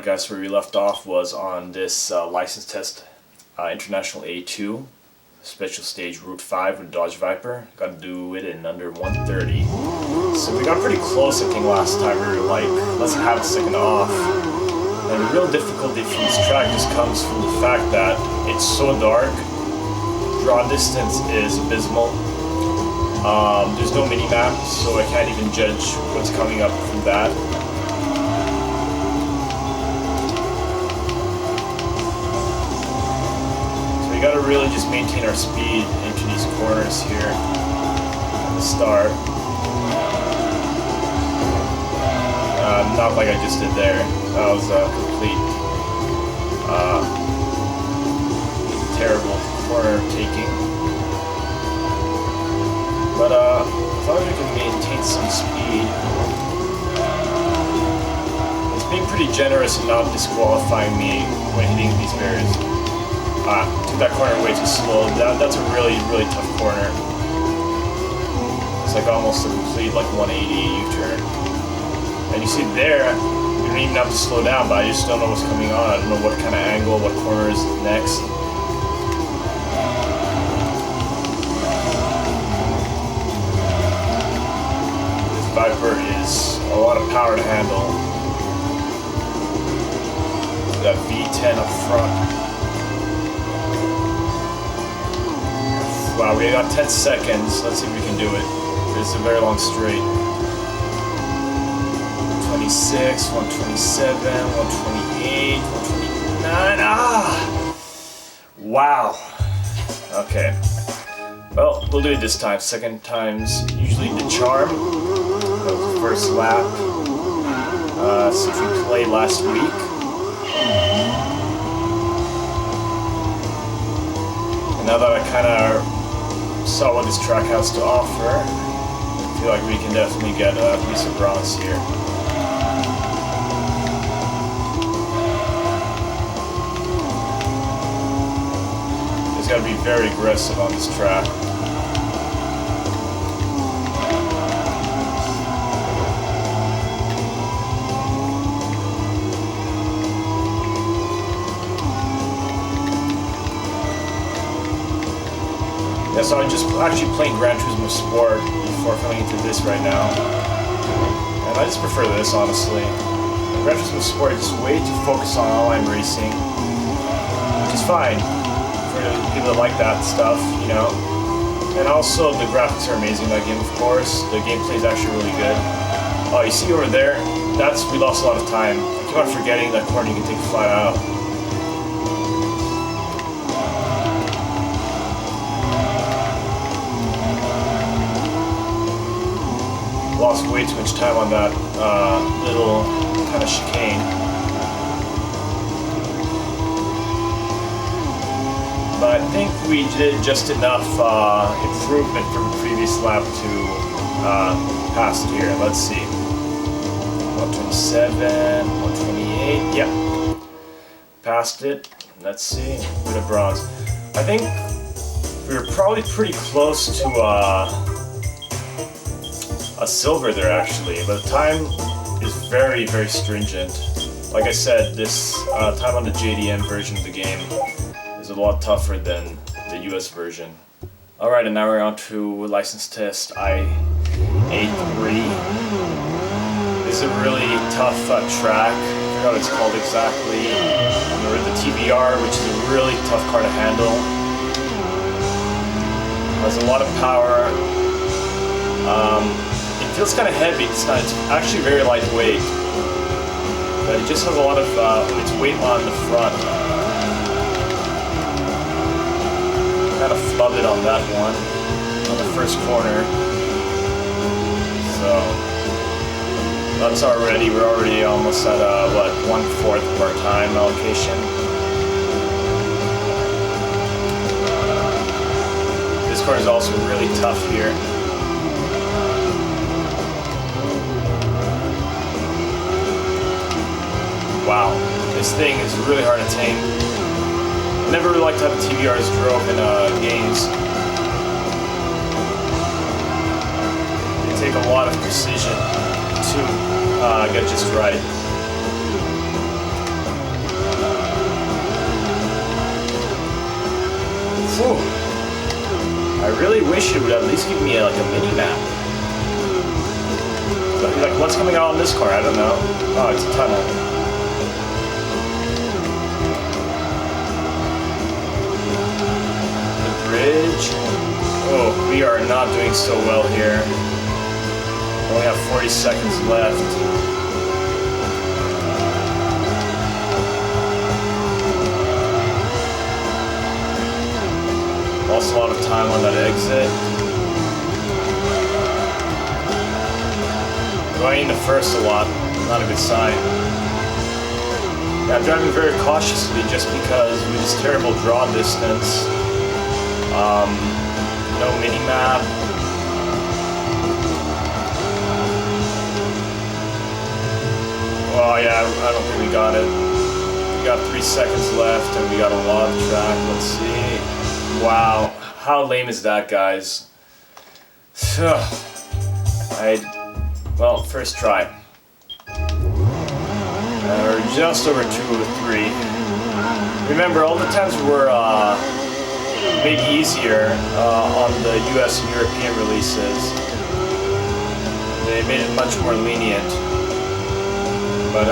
guys, where we left off was on this license test, International A2, special stage Route 5 with Dodge Viper. Got to do it in under 130. So we got pretty close, I think, last time. We were like less than half a second off. And the real difficulty for this track just comes from the fact that it's so dark. Draw distance is abysmal. There's no mini-map, so I can't even judge what's coming up from that. So we gotta really just maintain our speed into these corners here at the start. Not like I just did there. That was a complete terrible corner taking. But as long as we can maintain some speed, it's being pretty generous and not disqualifying me when hitting these barriers. Took that corner way too slow. That's a really, really tough corner. It's like almost a complete 180 U-turn. And you see there, you don't even have to slow down, but I just don't know what's coming on. I don't know what kind of angle, what corner is next. Viper is a lot of power to handle. That V10 up front. Wow, we got 10 seconds. Let's see if we can do it. It's a very long straight. 126, 127, 128, 129. Wow. Okay. Well, we'll do it this time. Second time's usually the charm. That was the first lap since we played last week. And now that I kind of saw what this track has to offer, I feel like we can definitely get a piece of bronze here. Just got to be very aggressive on this track. Yeah, so I'm just actually playing Gran Turismo Sport before coming into this right now. And I just prefer this, honestly. Gran Turismo Sport is way too focused on online racing, which is fine for people that like that stuff, you know. And also, the graphics are amazing in that game, of course. The gameplay is actually really good. Oh, you see over there? We lost a lot of time. I keep on forgetting that corner you can take flat out. Lost way too much time on that little kind of chicane. But I think we did just enough improvement from the previous lap to pass it here. Let's see. 127, 128, yeah. Passed it. Let's see. Bit of bronze. I think we were probably pretty close to a silver there, actually, but the time is very, very stringent. Like I said, this time on the JDM version of the game is a lot tougher than the US version. Alright, and now we're on to license test A3. This is a really tough track. I forgot what it's called exactly. We're in the TBR, which is a really tough car to handle. Has a lot of power. It feels kind of heavy. It's actually very lightweight, but it just has a lot of its weight on the front. Kind of flubbed it on that one, on the first corner. So we're already almost at 1/4 of our time allocation. This corner is also really tough here. Wow, this thing is really hard to tame. I never really liked how the TBRs drove in games. They take a lot of precision to get just right. Whew. I really wish it would at least give me like a mini map. Like what's coming out on this car? I don't know. Oh, it's a tunnel. The bridge. Oh, we are not doing so well here. We only have 40 seconds left. Lost a lot of time on that exit. Going into first a lot, not a good sign. Yeah, I'm driving very cautiously just because with this terrible draw distance, no mini-map. Oh yeah, I don't think we got it. We got 3 seconds left and we got a lot of track. Let's see. Wow, how lame is that, guys? Well, first try. We're just over 2 or 3. Remember, all the times were made easier on the US and European releases. They made it much more lenient. But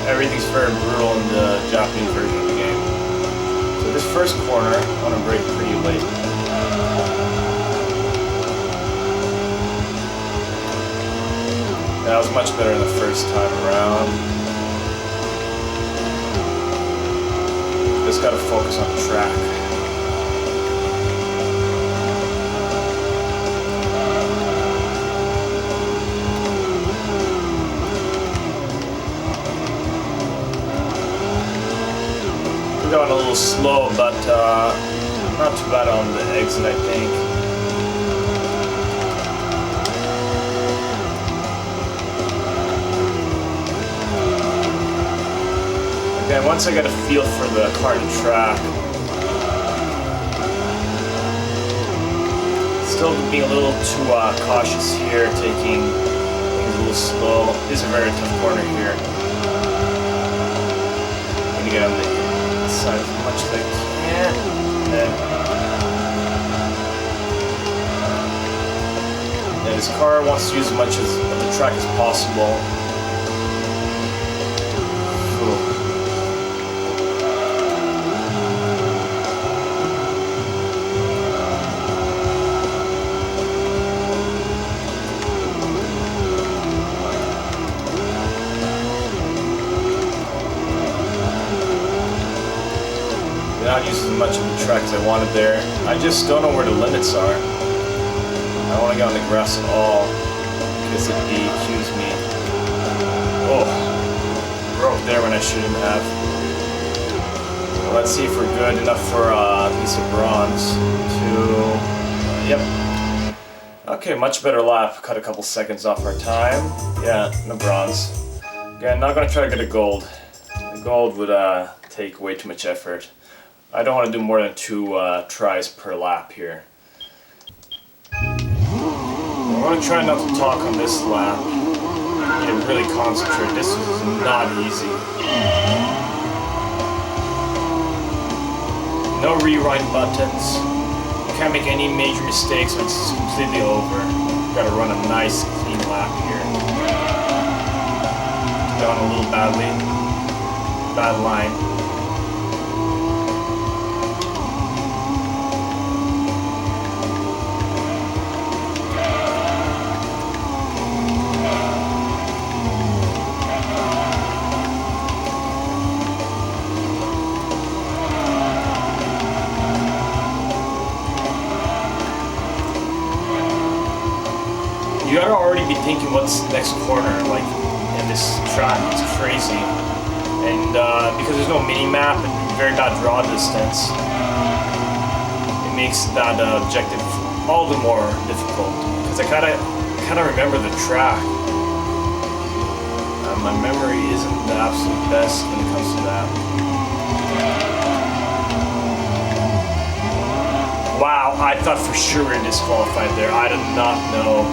everything's very brutal in the Japanese version of the game. So this first corner, I want to brake pretty late. That was much better the first time around. Just gotta focus on the track. We're going a little slow, but not too bad on the exit, I think. And once I get a feel for the car and track, still being a little too cautious here, taking things a little slow. This is a very tough corner here. I'm gonna get on the inside as much as I can, and then this car wants to use as much of the track as possible. Not using as much of the track as I wanted there. I just don't know where the limits are. I don't want to get on the grass at all because it DQs me. Oh, broke there when I shouldn't have. Well, let's see if we're good enough for a piece of bronze to. Yep. Okay, much better lap. Cut a couple seconds off our time. Yeah, no bronze. Again, not gonna try to get a gold. The gold would take way too much effort. I don't want to do more than 2 tries per lap here. I want to try not to talk on this lap. I need to really concentrate. This is not easy. No rewind buttons. You can't make any major mistakes when it's completely over. You gotta run a nice clean lap here. Going a little badly. Bad line. You gotta already be thinking what's the next corner, like in this track, it's crazy. And because there's no mini-map and very bad draw distance, it makes that objective all the more difficult. Because I kinda remember the track. My memory isn't the absolute best when it comes to that. Wow, I thought for sure we were disqualified there. I did not know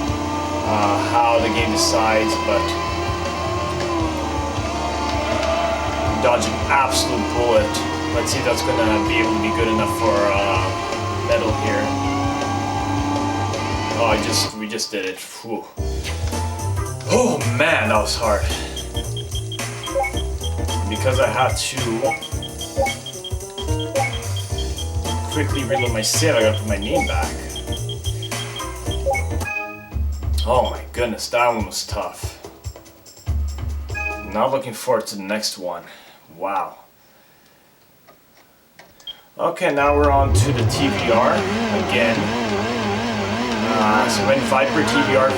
how the game decides, but dodged an absolute bullet. Let's see if that's going to be able to be good enough for metal here. Oh, we just did it. Whew. Oh man, that was hard. Because I had to quickly reload my save, I gotta put my name back. Oh my goodness, that one was tough. Now looking forward to the next one. Wow. Okay, now we're on to the TVR again. So when Viper TVR,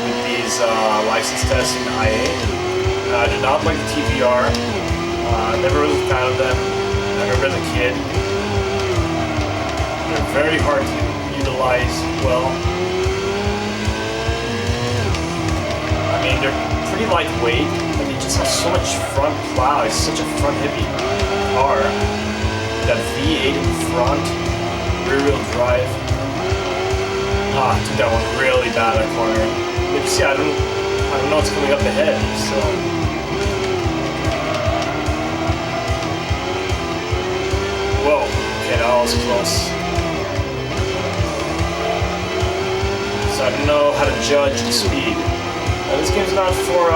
with these license tests in IA. I did not like the TVR. Never was a fan of them. I remember as a kid. They're very hard to utilize well. I mean, they're pretty lightweight, but they just have so much front plow. It's such a front heavy car. That V8 in front, rear wheel drive. I took that one really bad at corner. But you see, I don't know what's coming up ahead, so. Whoa, okay, that was close. So I don't know how to judge the speed. This game's not for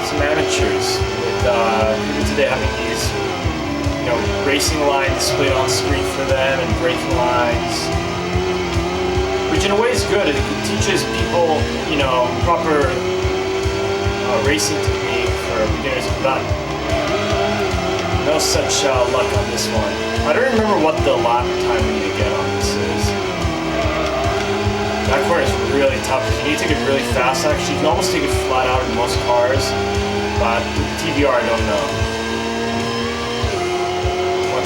some amateurs. With people today having these, racing lines displayed on screen for them and braking lines, which in a way is good. It teaches people, proper racing technique for beginners, but no such luck on this one. I don't remember what the lap time we need to get on this is. That corner is really tough. You need to take it really fast. Actually, you can almost take it flat out in most cars, but with TVR, I don't know.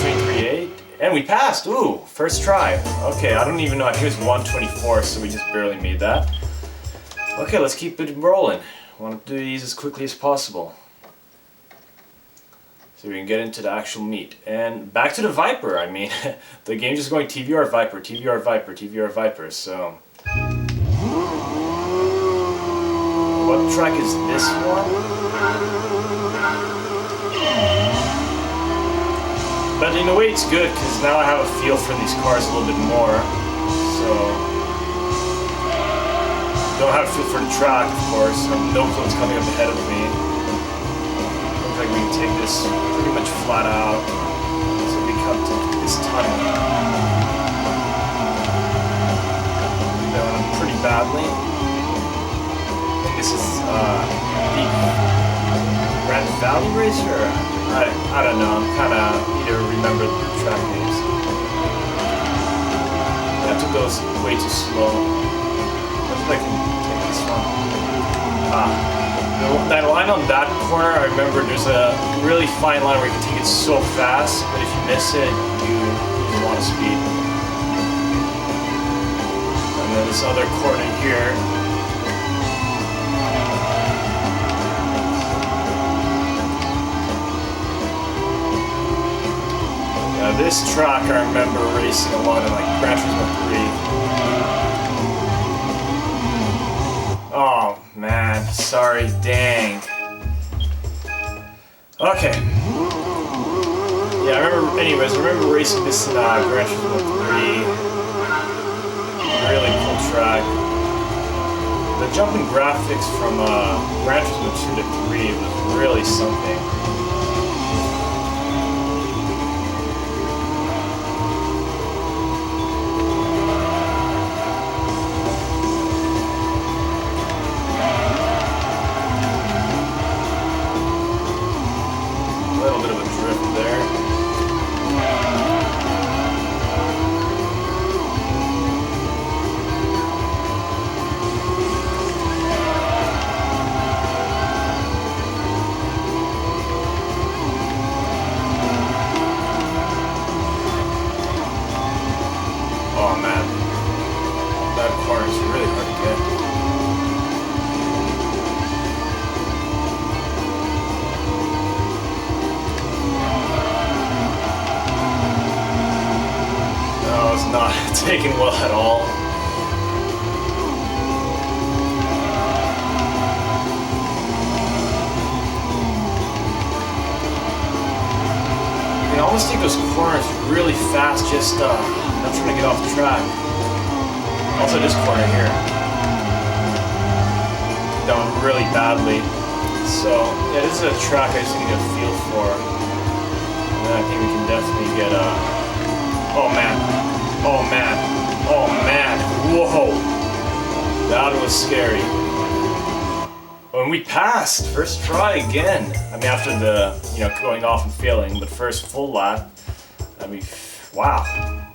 123.8, and we passed. Ooh, first try. Okay, I don't even know. I think it was 124, so we just barely made that. Okay, let's keep it rolling. I want to do these as quickly as possible, so we can get into the actual meat. And back to the Viper. I mean, the game's just going TVR Viper, TVR Viper, TVR Viper. So. What track is this one? But in a way it's good, because now I have a feel for these cars a little bit more. So, don't have a feel for the track, of course. I have no clue what's coming up ahead of me. Looks like we can take this pretty much flat out. So we come to this tunnel. Going pretty badly. This is the Grand Valley Racer? I don't know, I'm kind of need to remember the track names. I took those way too slow. I think I can take this one. That line on that corner, I remember there's a really fine line where you can take it so fast, but if you miss it, you lose a lot of speed. And then this other corner here. This track I remember racing a lot in like Gran Turismo 3. Oh man, sorry, dang. Okay. Yeah, I remember racing this in Gran Turismo 3. Really cool track. The jumping graphics from Gran Turismo 2 to 3 was really something. Not taken well at all. You can almost always take those corners really fast, just not trying to get off the track. Also this corner here, down really badly. So yeah, this is a track I just need to get a feel for. And then I think we can definitely get a... Oh man, oh man, oh man, whoa! That was scary. When we passed, first try again. I mean, after the, going off and failing, but first full lap. I mean, wow.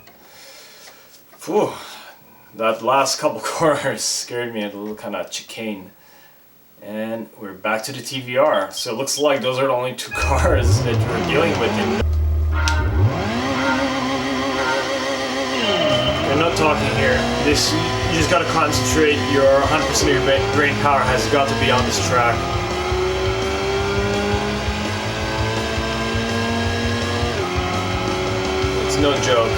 Whew. That last couple corners scared me a little kind of chicane. And we're back to the TVR. So it looks like those are the only two cars that we're dealing with. We're not talking here. You just gotta concentrate. Your 100% of your brain power has got to be on this track. It's no joke.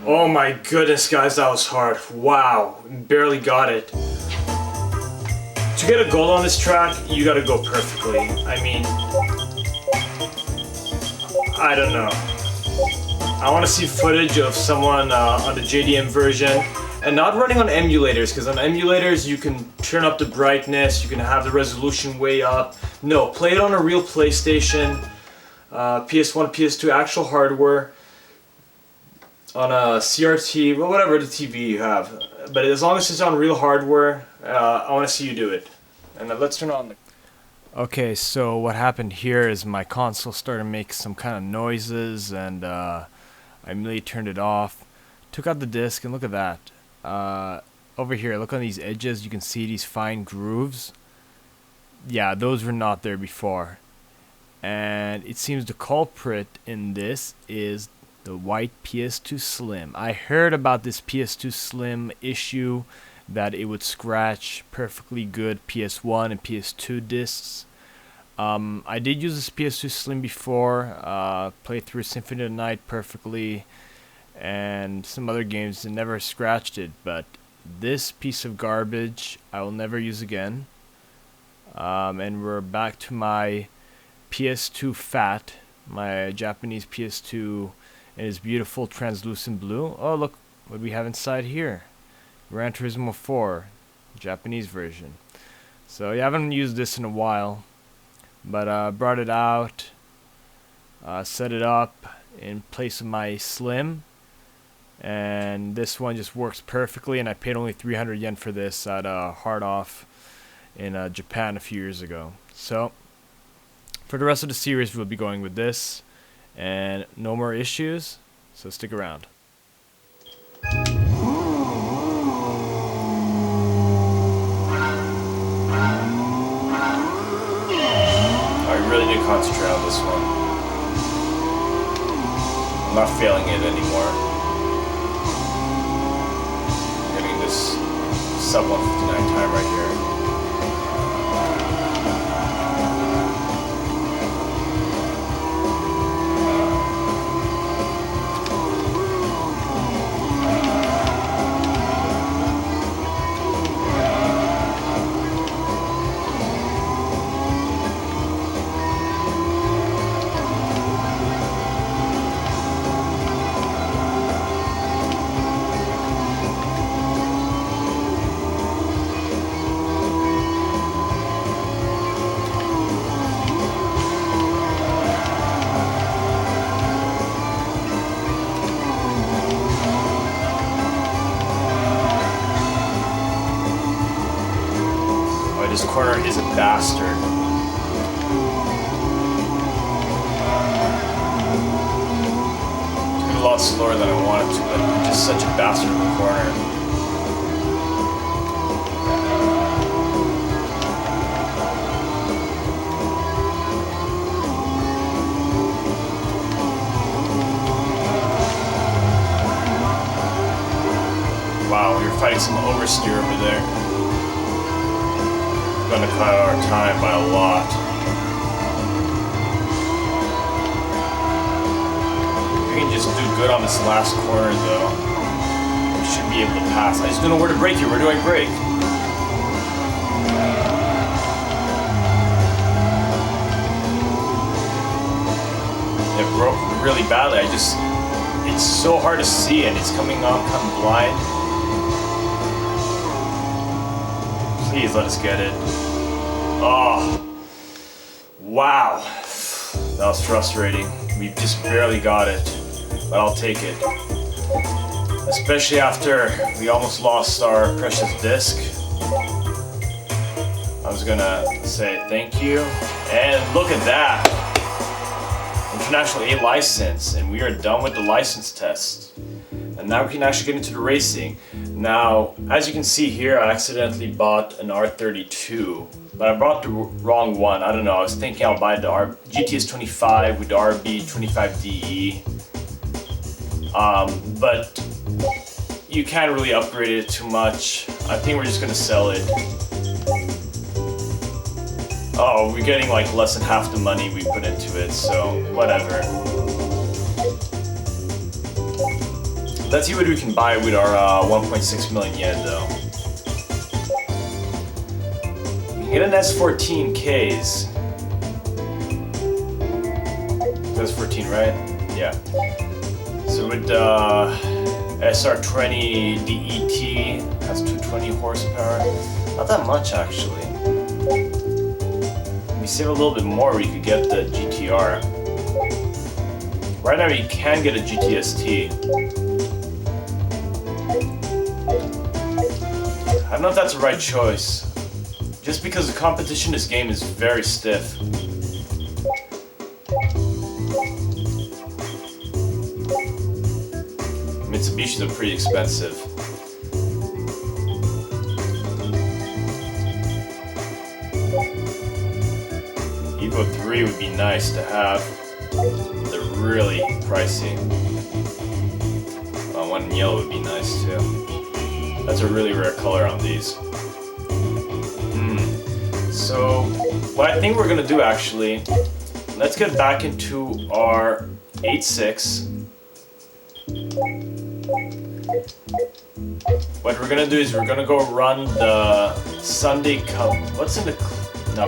Oh my goodness, guys, that was hard. Wow, barely got it. To get a goal on this track, you gotta go perfectly. I mean, I don't know. I want to see footage of someone on the JDM version, and not running on emulators, because on emulators you can turn up the brightness, you can have the resolution way up. No, play it on a real PlayStation, PS1, PS2, actual hardware, on a CRT, well, whatever the TV you have. But as long as it's on real hardware, I want to see you do it. And let's turn on the... Okay, so what happened here is my console started making some kind of noises, and I immediately turned it off. Took out the disc, and look at that. Over here, look on these edges, you can see these fine grooves. Yeah, those were not there before. And it seems the culprit in this is the white PS2 Slim. I heard about this PS2 Slim issue, that it would scratch perfectly good PS1 and PS2 discs. I did use this PS2 Slim before, played through Symphony of the Night perfectly, and some other games and never scratched it, but this piece of garbage I will never use again. And we're back to my PS2 Fat, my Japanese PS2 in its beautiful translucent blue. Oh, look what we have inside here. Gran Turismo 4, Japanese version. So yeah, I haven't used this in a while, but brought it out, set it up in place of my Slim, and this one just works perfectly, and I paid only 300 yen for this at Hard Off in Japan a few years ago. So for the rest of the series we'll be going with this, and no more issues, so stick around. I'm not failing it anymore. Getting this sub 159 time right here. This corner is a bastard. It's a lot slower than I wanted to, but I'm just such a bastard in the corner. Wow, we were fighting some oversteer over there. Gonna cut our time by a lot. We can just do good on this last corner though. We should be able to pass. I just don't know where to brake here. Where do I brake? It broke really badly. It's so hard to see and it's coming on kind of blind. Please let us get it. Oh, wow. That was frustrating. We just barely got it, but I'll take it. Especially after we almost lost our precious disc. I was gonna say thank you. And look at that. International A license, and we are done with the license test. And now we can actually get into the racing. Now, as you can see here, I accidentally bought an R32, but I bought the wrong one. I don't know, I was thinking I'll buy the GTS 25 with the RB 25DE. But you can't really upgrade it too much. I think we're just gonna sell it. Oh, we're getting like less than half the money we put into it, so whatever. Let's see what we can buy with our 1.6 million yen though. We can get an S14Ks. That's 14, right? Yeah. So with SR20 DET, has 220 horsepower. Not that much actually. If we save a little bit more, we could get the GTR. Right now you can get a GTST. I don't know if that's the right choice. Just because the competition in this game is very stiff. Mitsubishis are pretty expensive. Evo 3 would be nice to have. They're really pricey. One in yellow would be nice too. That's a really rare color on these. So, what I think we're gonna do actually, let's get back into our 8.6. What we're gonna do is we're gonna go run the Sunday Cup. What's in the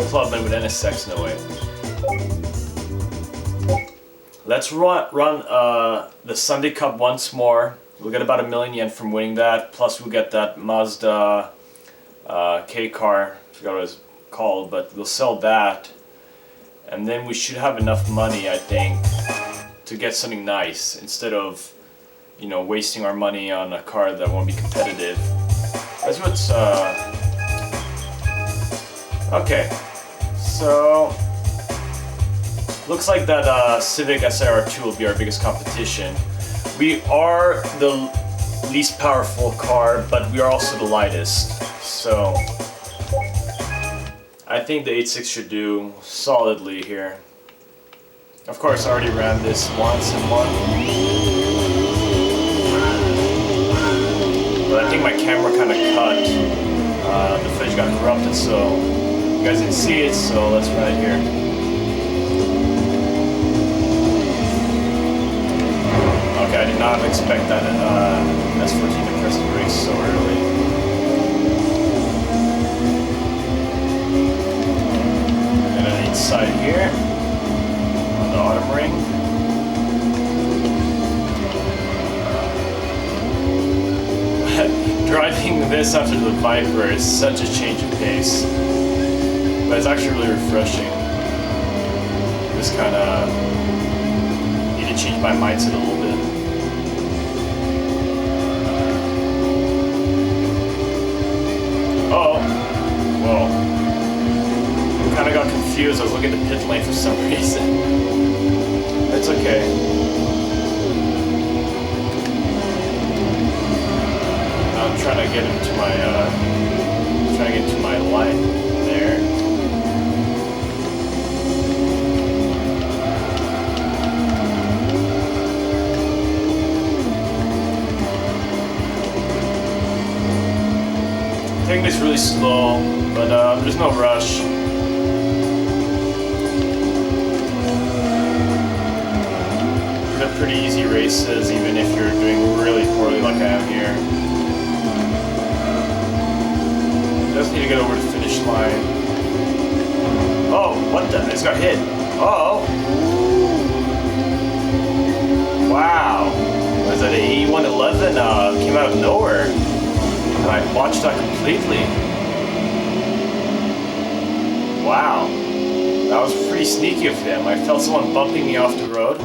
Club Med with NSX? No way. Let's run the Sunday Cup once more. We'll get about 1 million yen from winning that. Plus we'll get that Mazda K car. I forgot what it was called, but we'll sell that. And then we should have enough money, I think, to get something nice instead of, you know, wasting our money on a car that won't be competitive. That's what's okay. So looks like that Civic SIR2 will be our biggest competition. We are the least powerful car, but we are also the lightest. So I think the 8.6 should do solidly here. Of course, I already ran this once and won. But I think my camera kind of cut. The footage got corrupted, so you guys didn't see it, so let's run it here. Okay, I did not expect that S14 to press the brakes so early. And then inside here, on the autumn ring. Driving this after the Viper is such a change of pace. But it's actually really refreshing. Just kind of need to change my mindset a little bit. Oh, whoa. I kind of got confused. I was looking at the pit lane for some reason. It's okay. I'm trying to get into my line there. Taking this really slow, but there's no rush. They're pretty easy races, even if you're doing really poorly like I am here. Just need to get over the finish line. Oh, what the? I just got hit. Oh. Wow. Was that a E111? Came out of nowhere. And I botched that completely. Wow. That was pretty sneaky of him. I felt someone bumping me off the road.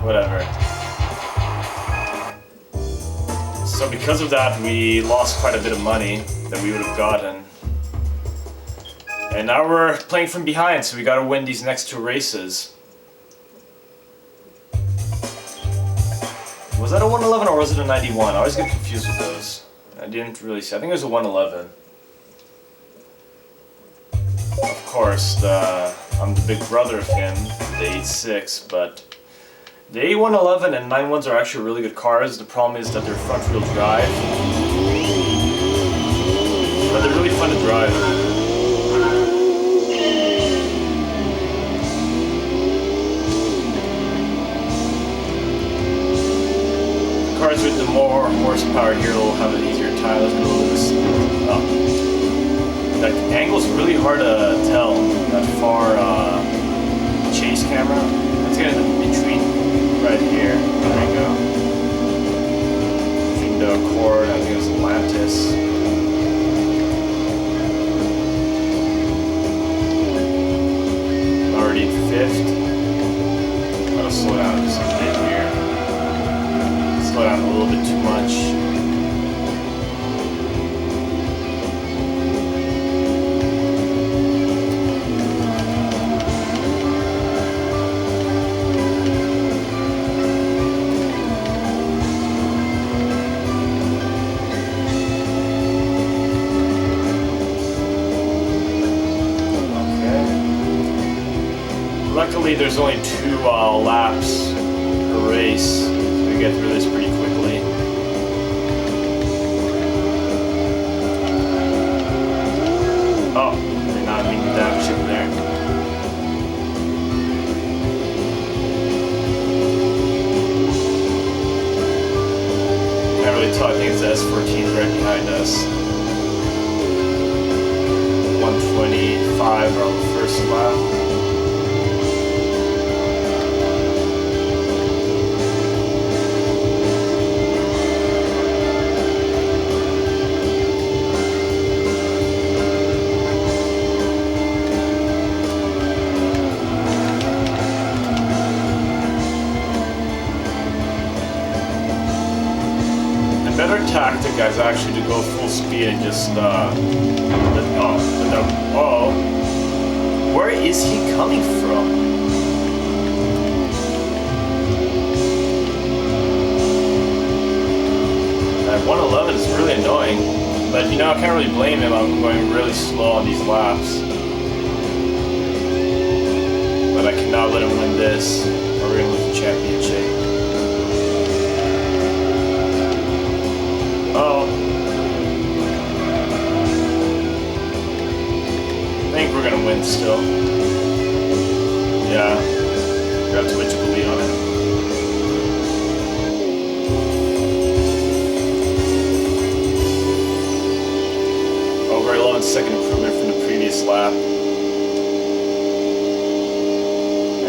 Whatever. So because of that, we lost quite a bit of money that we would have gotten. And now we're playing from behind, so we gotta win these next two races. Was that a 111 or was it a 91? I always get confused with those. I didn't really see. I think it was a 111. Of course, I'm the big brother of him, the 86, but the A111 and 91s are actually really good cars. The problem is that they're front-wheel drive. But they're really fun to drive. The cars with the more horsepower here will have an easier time. Let's go loose. That angle's really hard to tell. That far chase camera. Let's get in between. Right here. There we go. Findo Accord, I think it was Atlantis. Already in 5th. Gotta slow down just a bit here. Slow down a little bit too much. Luckily, there's only 2 laps per race, so we get through this pretty quickly. Oh, did not mean to damage him there. Can't really tell. I think it's the S14 right behind us. 125 on the first lap. Better tactic, guys, actually to go full speed and just where is he coming from? That 111 is really annoying, but you know, I can't really blame him. I'm going really slow on these laps. But I cannot let him win this, or we're gonna lose the championship. Oh. I think we're gonna win still. Yeah. We have too much of a lead on it. Over 11-second improvement from the previous lap.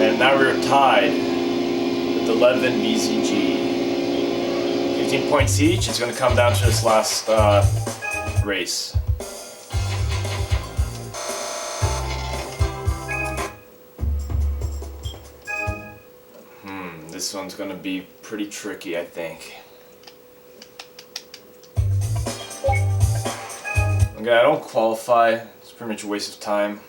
And now we're tied with 11 BZG. 15 points each. It's going to come down to this last race. This one's going to be pretty tricky, I think. Okay, I don't qualify. It's pretty much a waste of time.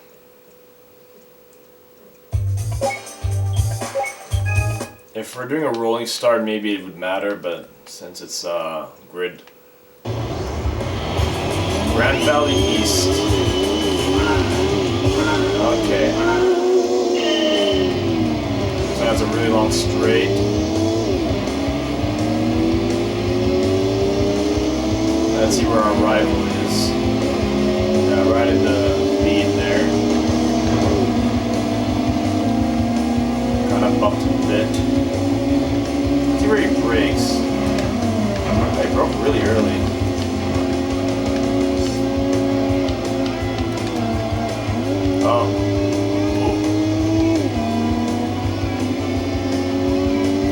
If we're doing a rolling start, maybe it would matter, but since it's grid. Grand Valley East. Okay. So that's a really long straight. Let's see where our rival is. Yeah, right in the lead there. Kind of bumped a bit. See where he brakes. He broke really early. Oh. Ooh.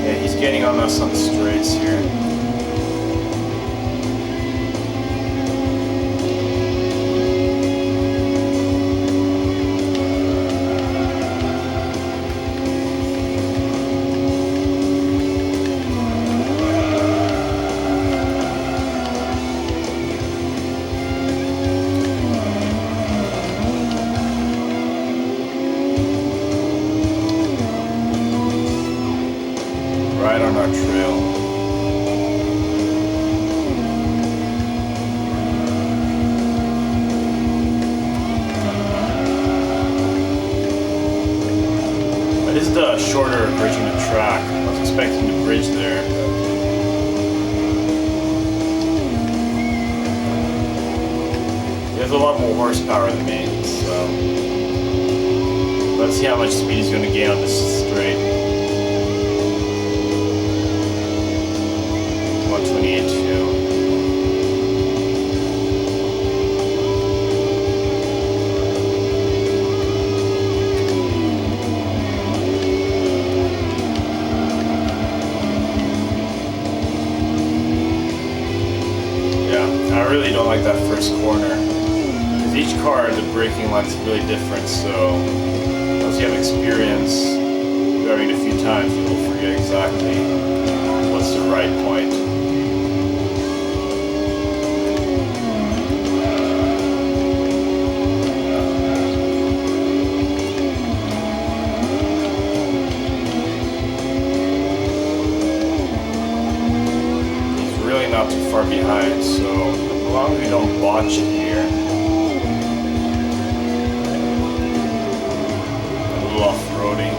Yeah, he's getting on us on the straights here. Right on our trail. But this is the shorter version of the track. I was expecting the bridge there. He has a lot more horsepower than me, so let's see how much speed he's going to gain on this straight. 128.2. Yeah, I really don't like that first corner. Because each car, the braking line's really different, so once you have experience driving it a few times, you'll forget exactly what's the right point. Not too far behind, so as long as we don't botch it here. A little off-roading.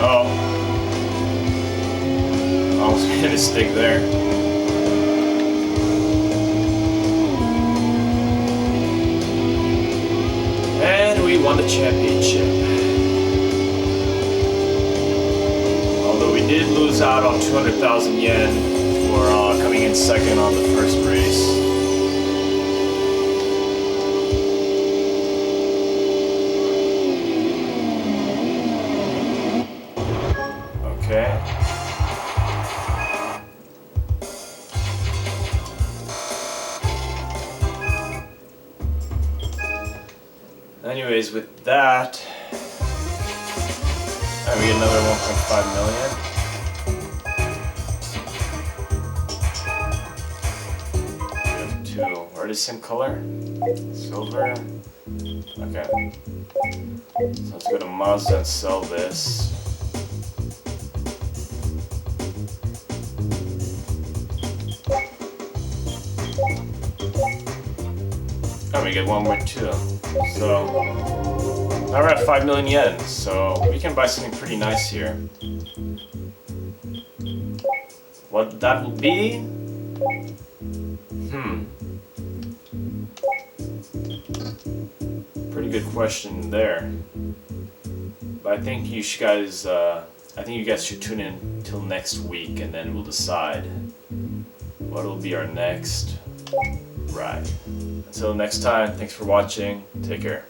Oh. Almost made a mistake there. And we won the championship. We did lose out on 200,000 yen for coming in second on the first race. Okay. Anyways, with that, we get another 1.5 million. Are they the same color? Silver. Okay. So let's go to Mazda and sell this. I we get one more too. So now we're at 5 million yen, so we can buy something pretty nice here. What that will be? Pretty good question there. But I think you guys, should tune in till next week, and then we'll decide what will be our next ride. Until next time, thanks for watching. Take care.